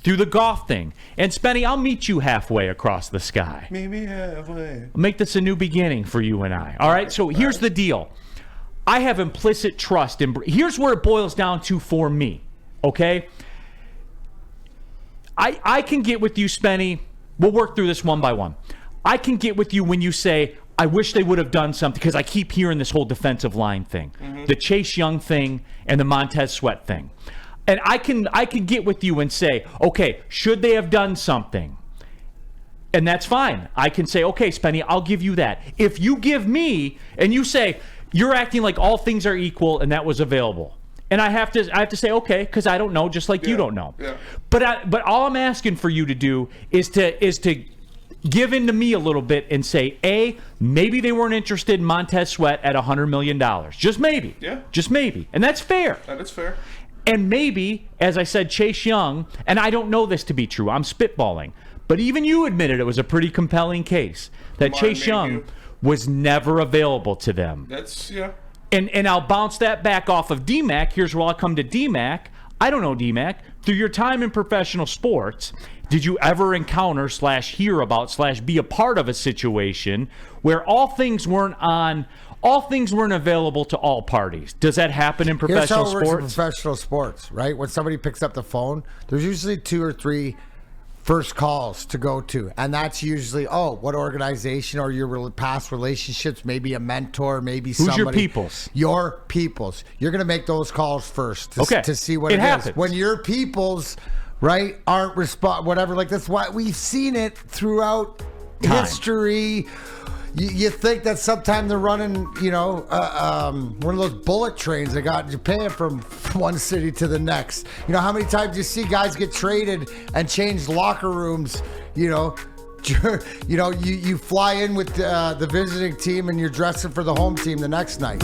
through the golf thing. And Spenny, I'll meet you halfway across the sky. Meet me halfway. I'll make this a new beginning for you and I. All right? So here's the deal. I have implicit trust in. Here's where it boils down to for me. Okay? I can get with you, Spenny. We'll work through this one by one. I can get with you when you say, I wish they would have done something, because I keep hearing this whole defensive line thing, the Chase Young thing and the Montez Sweat thing. And I can get with you and say, okay, should they have done something? And that's fine. I can say, okay, Spenny, I'll give you that. If you give me, and you say, you're acting like all things are equal and that was available. And I have to say, okay, because I don't know, just like you don't know. Yeah. But all I'm asking for you to do is to give in to me a little bit and say, A, maybe they weren't interested in Montez Sweat at $100 million. Just maybe. Yeah. Just maybe. And that's fair. That is fair. And maybe, as I said, Chase Young, and I don't know this to be true, I'm spitballing, but even you admitted it was a pretty compelling case that Chase Young was never available to them. That's, yeah. And I'll bounce that back off of D-Mac. Here's where I'll come to D-Mac. I don't know D-Mac. Through your time in professional sports, did you ever encounter / hear about / be a part of a situation where all things weren't available to all parties? Does that happen in professional sports? Here's how it works in professional sports, right? When somebody picks up the phone, there's usually 2 or 3 first calls to go to, and that's usually, what organization or your past relationships, maybe a mentor, maybe somebody. Who's your peoples? Your peoples. You're going to make those calls first to see what it happens. is. When your peoples, right, aren't whatever, like that's why we've seen it throughout history. You think that sometime they're running, one of those bullet trains that got Japan from one city to the next. You know how many times you see guys get traded and change locker rooms? You fly in with the visiting team and you're dressing for the home team the next night.